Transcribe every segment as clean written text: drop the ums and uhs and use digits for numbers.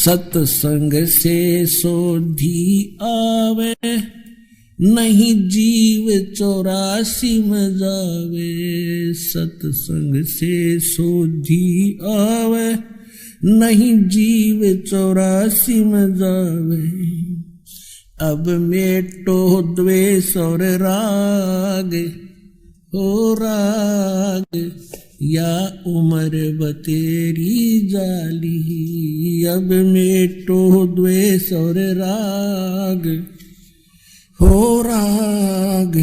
सत्संग से सोधी आवे, नहीं जीव 84 में जावे। सत्संग से सोधी आवे, नहीं जीव 84 में जावे। अब मेटो द्वेष और राग, हो राग या उम्र बतेरी जाली। अब मेटो द्वेष और राग, हो राग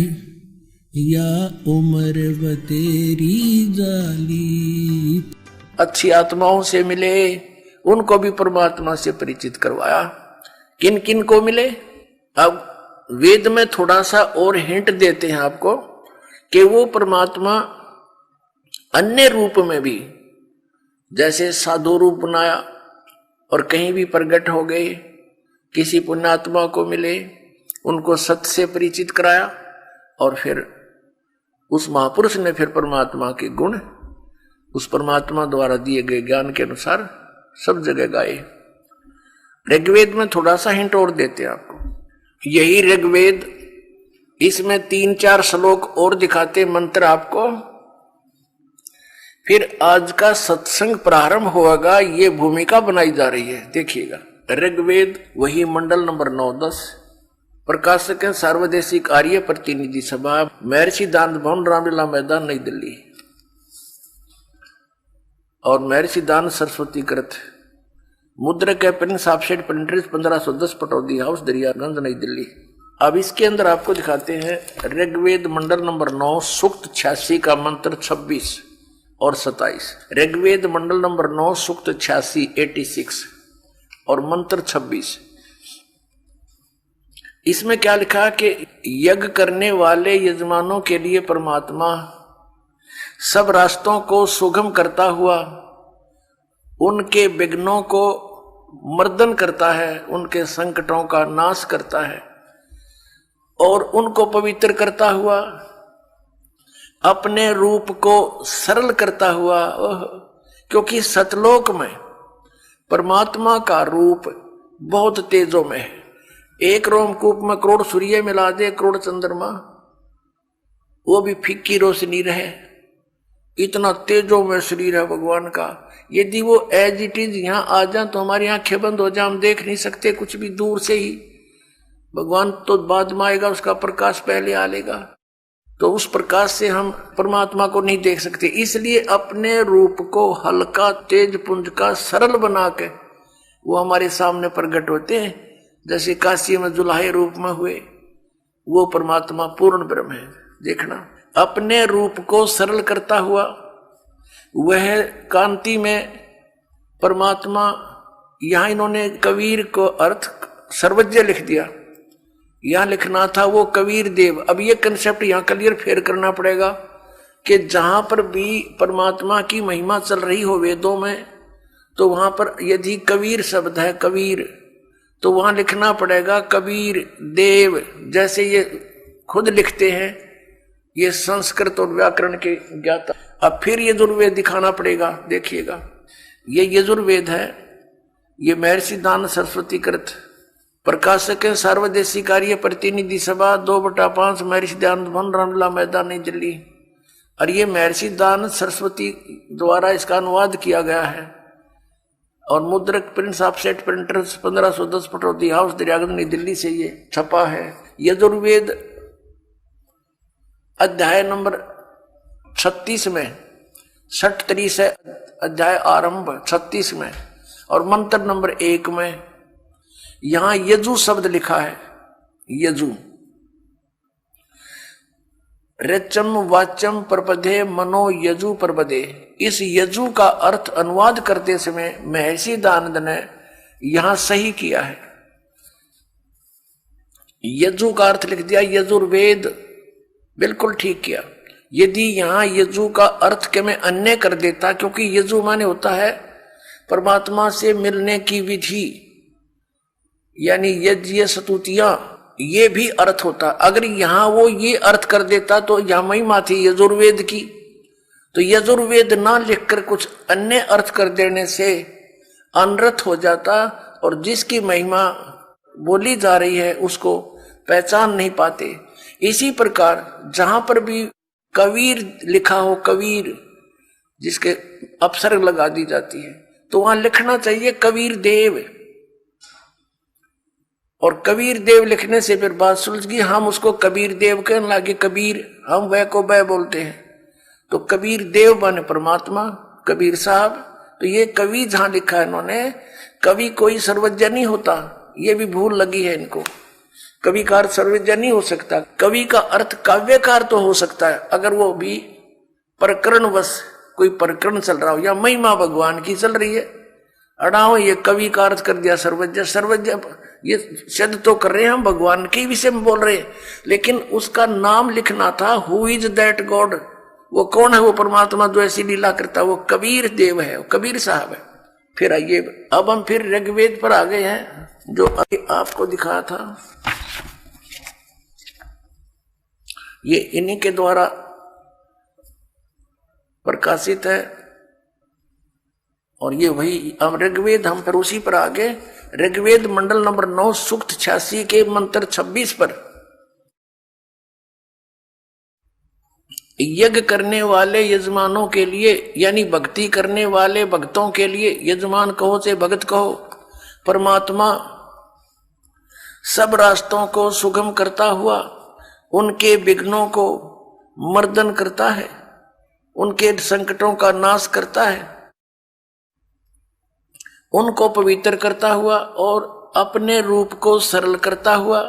या उम्र बतेरी जाली। अच्छी आत्माओं से मिले, उनको भी परमात्मा से परिचित करवाया। किन किन को मिले? अब वेद में थोड़ा सा और हिंट देते हैं आपको कि वो परमात्मा अन्य रूप में भी, जैसे साधु रूप बनाया और कहीं भी प्रकट हो गए, किसी पुण्यात्मा को मिले, उनको सत्य से परिचित कराया और फिर उस महापुरुष ने फिर परमात्मा के गुण उस परमात्मा द्वारा दिए गए ज्ञान के अनुसार सब जगह गाए। ऋग्वेद में थोड़ा सा हिंट और देते हैं आपको। यही ऋग्वेद, इसमें 3-4 श्लोक और दिखाते मंत्र आपको। फिर आज का सत्संग प्रारंभ होगा, ये भूमिका बनाई जा रही है, देखिएगा। ऋग्वेद वही मंडल नंबर 9-10, प्रकाशक है सर्वदेशिक आर्य प्रतिनिधि सभा, महर्षि दान भवन, रामलीला मैदान, नई दिल्ली। और महर्षि दान सरस्वती कृत, मुद्रक है Prince offset printers, 1510 Pataudi house, Daryaganj, नई दिल्ली। अब इसके अंदर आपको दिखाते हैं ऋग्वेद मंडल नंबर 9 सूक्त 86 का मंत्र 26 और 27। ऋग्वेद मंडल नंबर 9 सूक्त 86 86 और मंत्र 26। इसमें क्या लिखा कि यज्ञ करने वाले यजमानों के लिए परमात्मा सब रास्तों को सुगम करता हुआ उनके विघ्नों को मर्दन करता है, उनके संकटों का नाश करता है और उनको पवित्र करता हुआ, अपने रूप को सरल करता हुआ। क्योंकि सतलोक में परमात्मा का रूप बहुत तेजों में है। एक रोमकूप में करोड़ सूर्य मिला दे, करोड़ चंद्रमा, वो भी फीकी रोशनी रहे, इतना तेजों में शरीर है भगवान का। यदि वो एज इट इज यहाँ आ जाए तो हमारी आंखें बंद हो जाए, हम देख नहीं सकते कुछ भी, दूर से ही। भगवान तो बाद में आएगा, उसका प्रकाश पहले आ लेगा, तो उस प्रकाश से हम परमात्मा को नहीं देख सकते। इसलिए अपने रूप को हल्का तेज पुंज का सरल बना के वो हमारे सामने प्रकट होते हैं। जैसे काशी में जुलाहे रूप में हुए, वो परमात्मा पूर्ण ब्रह्म है। देखना, अपने रूप को सरल करता हुआ वह कांति में परमात्मा। यहां इन्होंने कबीर को अर्थ सर्वज्ञ लिख दिया, यहां लिखना था वो कबीर देव। अब ये कंसेप्ट यहां क्लियर फेर करना पड़ेगा कि जहां पर भी परमात्मा की महिमा चल रही हो वेदों में, तो वहां पर यदि कबीर शब्द है, कबीर, तो वहां लिखना पड़ेगा कबीर देव। जैसे ये खुद लिखते हैं, ये संस्कृत और व्याकरण के ज्ञाता। अब फिर यजुर्वेद दिखाना पड़ेगा, देखिएगा। ये यजुर्वेद है, ये महर्षि दान सरस्वती कृत, प्रकाशक है सर्वदेशिक आर्य प्रतिनिधि सभा, 2/5, महर्षि दान भवन, रामलीला मैदान, नई दिल्ली। और ये महर्षि दान सरस्वती द्वारा इसका अनुवाद किया गया है और मुद्रक Prince offset printers, 1510 Pataudi house, Daryaganj, नई दिल्ली से ये छपा है। यजुर्वेद अध्याय नंबर 36 में, 60 से अध्याय आरंभ 36 में और मंत्र नंबर 1 में यहां यजु शब्द लिखा है। यजु, रचम वाचम प्रपदे मनो यजु प्रपदे। इस यजु का अर्थ अनुवाद करते समय महर्षि दानंद ने यहां सही किया है। यजु का अर्थ लिख दिया यजुर्वेद, बिल्कुल ठीक किया। यदि यहां यजु का अर्थ के मैं अन्य कर देता, क्योंकि यजु माने होता है परमात्मा से मिलने की विधि, यानी यज्ञ स्तुतियां, ये भी अर्थ होता। अगर यहां वो ये अर्थ कर देता तो यहां महिमा थी यजुर्वेद की, तो यजुर्वेद ना लिखकर कुछ अन्य अर्थ कर देने से अनर्थ हो जाता। और जिसकी महिमा बोली जा रही है उसको पहचान नहीं पाते। इसी प्रकार जहां पर भी कबीर लिखा हो, कबीर जिसके अपसर्ग लगा दी जाती है, तो वहां लिखना चाहिए कबीर देव। और कबीर देव लिखने से फिर बात सुलझ गई। हम उसको कबीर देव कहने लगे, कबीर हम वह को वह बोलते हैं, तो कबीर देव माने परमात्मा, कबीर साहब। तो ये कवि जहां लिखा है इन्होंने, कवि कोई सर्वज्ञ नहीं होता, ये भी भूल लगी है इनको। कवि का अर्थ सर्वज्ञ नहीं हो सकता। कवि का अर्थ काव्यकार तो हो सकता है, अगर वो भी प्रकरणवश कोई प्रकरण चल रहा हो या महिमा भगवान की चल रही है। अड़ाओ ये कवि का अर्थ कर दिया सर्वज्ञ। सर्वज्ञ ये शब्द तो कर रहे हैं हम भगवान के विषय में बोल रहे हैं, लेकिन उसका नाम लिखना था, हु इज दैट गॉड, वो कौन है वो परमात्मा जो ऐसी लीला करता है, वो कबीर देव है, वो कबीर साहब है। फिर आइए, अब हम फिर ऋग्वेद पर आ गए हैं जो अभी आपको दिखाया था। ये इन्हीं के द्वारा प्रकाशित है और ये वही हम ऋग्वेद, हम फिर उसी पर आगे ऋग्वेद मंडल नंबर 9 सूक्त 86 के मंत्र 26 पर, यज्ञ करने वाले यजमानों के लिए, यानी भक्ति करने वाले भक्तों के लिए, यजमान कहो से भगत कहो, परमात्मा सब रास्तों को सुगम करता हुआ उनके विघ्नों को मर्दन करता है, उनके संकटों का नाश करता है, उनको पवित्र करता हुआ और अपने रूप को सरल करता हुआ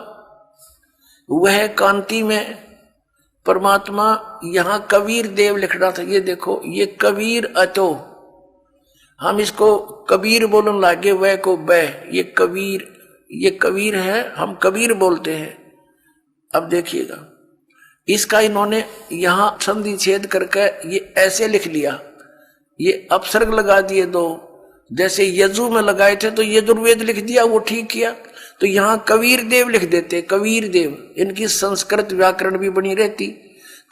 वह कांति में परमात्मा। यहां कबीर देव लिखना था, ये देखो, ये कबीर अतो, हम इसको कबीर बोलने लागे, वह को वह, ये कबीर है, हम कबीर बोलते हैं। अब देखिएगा, इसका इन्होंने यहां संधि छेद करके ये ऐसे लिख लिया, ये अपसर्ग लगा दिए दो, जैसे यजु में लगाए थे तो यजुर्वेद लिख दिया, वो ठीक किया। तो यहां कबीर देव लिख देते, कबीर देव, इनकी संस्कृत व्याकरण भी बनी रहती,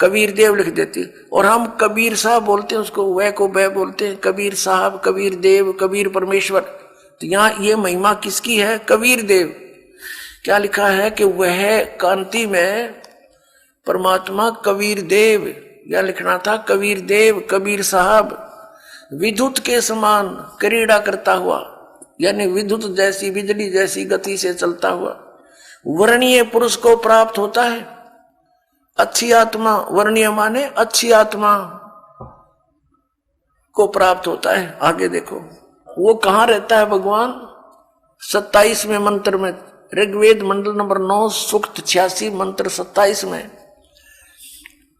कबीर देव लिख देते। और हम कबीर साहब बोलते हैं उसको, वह को वह बोलते हैं, कबीर साहब, कबीर देव, कबीर परमेश्वर। तो यहां ये महिमा किसकी है? कबीर देव। क्या लिखा है कि वह कांति में परमात्मा कबीर देव, या लिखना था कबीर देव, कबीर साहब, विद्युत के समान क्रीड़ा करता हुआ, यानी विद्युत जैसी, बिजली जैसी गति से चलता हुआ वर्णीय पुरुष को प्राप्त होता है। अच्छी आत्मा, वर्णीय माने अच्छी आत्मा को प्राप्त होता है। आगे देखो वो कहां रहता है भगवान? 27वें मंत्र में, ऋग्वेद मंडल नंबर 9 सूक्त 86 मंत्र 27 में,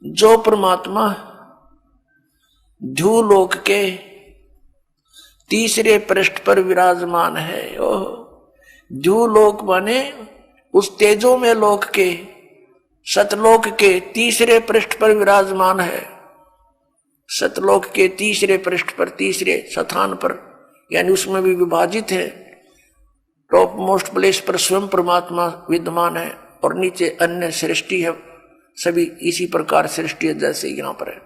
जो परमात्मा ध्युलोक के तीसरे पृष्ठ पर विराजमान है। ध्युलोक माने उस तेजो में लोक के, सतलोक के तीसरे पृष्ठ पर विराजमान है। सतलोक के तीसरे पृष्ठ पर, तीसरे स्थान पर, यानी उसमें भी विभाजित है। टॉप मोस्ट प्लेस पर स्वयं परमात्मा विद्यमान है और नीचे अन्य सृष्टि है, सभी इसी प्रकार सृष्टि है जैसे यहां पर है।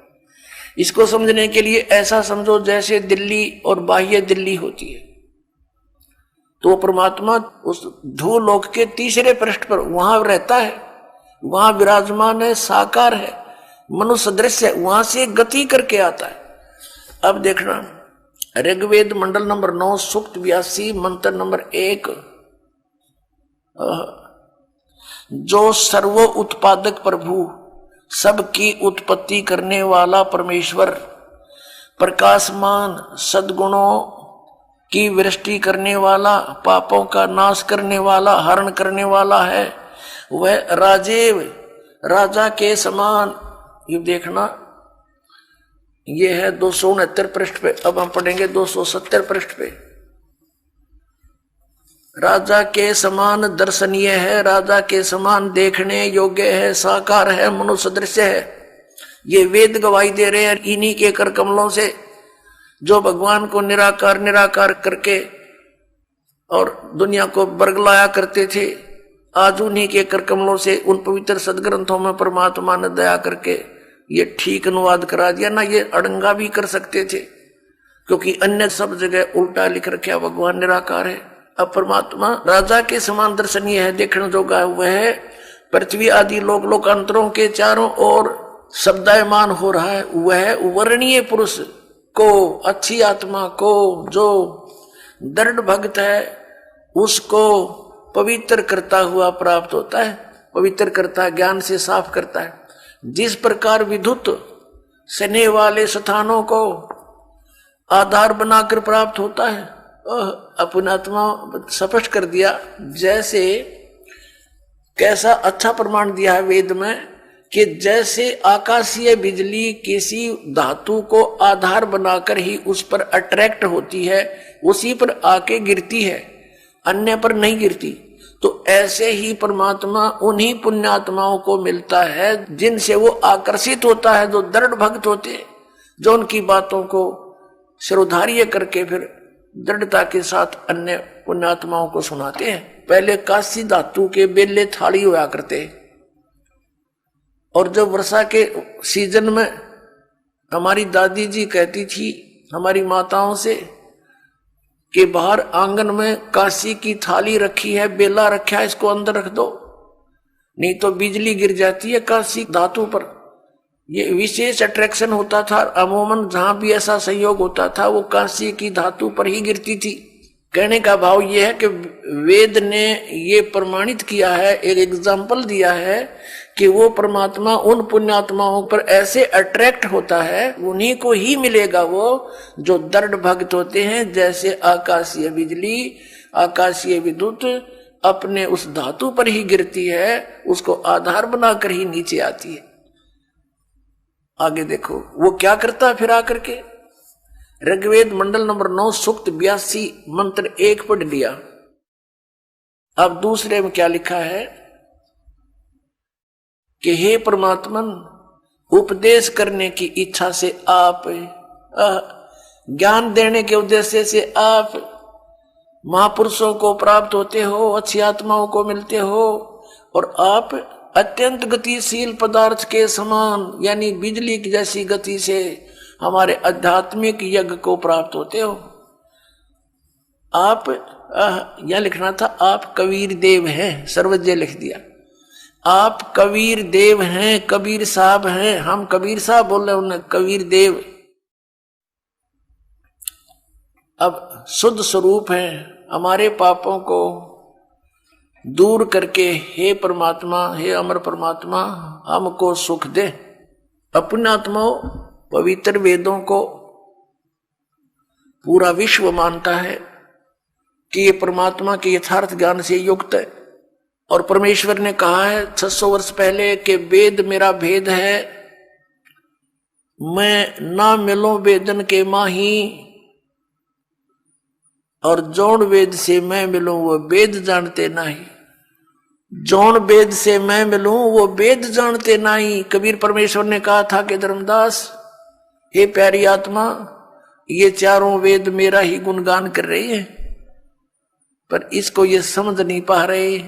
इसको समझने के लिए ऐसा समझो जैसे दिल्ली और बाह्य दिल्ली होती है, तो परमात्मा उस ध्रुवलोक के तीसरे पृष्ठ पर वहां रहता है, वहां विराजमान है, साकार है, मनुष्य दृश्य है, वहां से गति करके आता है। अब देखना ऋग्वेद मंडल नंबर 9 सूक्त 82 मंत्र नंबर 1, जो सर्व उत्पादक प्रभु, सबकी उत्पत्ति करने वाला परमेश्वर, प्रकाशमान सद्गुणों की वृष्टि करने वाला, पापों का नाश करने वाला, हरण करने वाला है, वह राजेव, राजा के समान। ये देखना, ये है 269 पृष्ठ पे। अब हम पढ़ेंगे 270 पृष्ठ पे। राजा के समान दर्शनीय है, राजा के समान देखने योग्य है, साकार है, मनुष्य दृश्य है। ये वेद गवाही दे रहे हैं इन्हीं के कर कमलों से, जो भगवान को निराकार निराकार करके और दुनिया को बरगलाया करते थे। आज उन्हीं के कर कमलों से, उन पवित्र सदग्रंथों में परमात्मा ने दया करके ये ठीक अनुवाद करा दिया ना। ये अड़ंगा भी कर सकते थे, क्योंकि अन्य सब जगह उल्टा लिख रखा भगवान निराकार है, अब परमात्मा राजा के समान दर्शनीय है, देखने जोगा वह पृथ्वी आदि लोक लोकांतरों के चारों ओर शब्दायमान हो रहा है। वह वर्णीय पुरुष को, अच्छी आत्मा को, जो दृढ़ भक्त है उसको पवित्र करता हुआ प्राप्त होता है। पवित्र करता है, ज्ञान से साफ करता है। जिस प्रकार विद्युत स्नेह वाले स्थानों को आधार बनाकर प्राप्त होता है, अपनी आत्मा स्पष्ट कर दिया। जैसे कैसा अच्छा प्रमाण दिया है वेद में कि जैसे आकाशीय बिजली किसी धातु को आधार बनाकर ही उस पर अट्रैक्ट होती है, उसी पर आके गिरती है, अन्य पर नहीं गिरती। तो ऐसे ही परमात्मा उन्हीं पुण्यात्माओं को मिलता है जिनसे वो आकर्षित होता है, जो दृढ़ भक्त होते हैं, जो उनकी बातों को श्रोधार्य करके फिर दृढ़ता के साथ अन्य पुण्यात्माओं को सुनाते हैं। पहले कांस्य धातु के बेले थाली हुआ करते, और जब वर्षा के सीजन में हमारी दादी जी कहती थी हमारी माताओं से कि बाहर आंगन में कांसी की थाली रखी है, बेला रखा है, इसको अंदर रख दो, नहीं तो बिजली गिर जाती है कांसी धातु पर। ये विशेष अट्रैक्शन होता था। अमूमन जहां भी ऐसा संयोग होता था वो कांसी की धातु पर ही गिरती थी। कहने का भाव ये है कि वेद ने ये प्रमाणित किया है, एक एग्जाम्पल दिया है कि वो परमात्मा उन पुण्यात्माओं पर ऐसे अट्रैक्ट होता है, उन्हीं को ही मिलेगा वो जो दृढ़ भक्त होते हैं। जैसे आकाशीय बिजली, आकाशीय विद्युत अपने उस धातु पर ही गिरती है, उसको आधार बनाकर ही नीचे आती है। आगे देखो वो क्या करता है फिर आकर के। ऋग्वेद मंडल नंबर 9 सूक्त 82 मंत्र 1 पढ़ लिया। अब दूसरे में क्या लिखा है कि हे परमात्मन, उपदेश करने की इच्छा से आप, ज्ञान देने के उद्देश्य से आप महापुरुषों को प्राप्त होते हो, अच्छी आत्माओं को मिलते हो, और आप अत्यंत गतिशील पदार्थ के समान यानी बिजली की जैसी गति से हमारे आध्यात्मिक यज्ञ को प्राप्त होते हो। आप यह लिखना था आप कबीर देव हैं, सर्वज्ञ लिख दिया। आप कबीर देव हैं, कबीर साहब हैं। हम कबीर साहब बोल रहे उन्हें कबीर देव। अब शुद्ध स्वरूप हैं, हमारे पापों को दूर करके हे परमात्मा, हे अमर परमात्मा, हमको सुख दे। अपने आत्माओं पवित्र वेदों को पूरा विश्व मानता है कि ये परमात्मा के यथार्थ ज्ञान से युक्त है। और परमेश्वर ने कहा है 600 वर्ष पहले कि वेद मेरा भेद है, मैं ना मिलूं वेदन के माही, और जौन वेद से मैं मिलूं वो वेद जानते नहीं। जौन वेद से मैं मिलूं वो वेद जानते नहीं। कबीर परमेश्वर ने कहा था कि धर्मदास, हे प्यारी आत्मा, ये चारों वेद मेरा ही गुणगान कर रही है, पर इसको ये समझ नहीं पा रहे।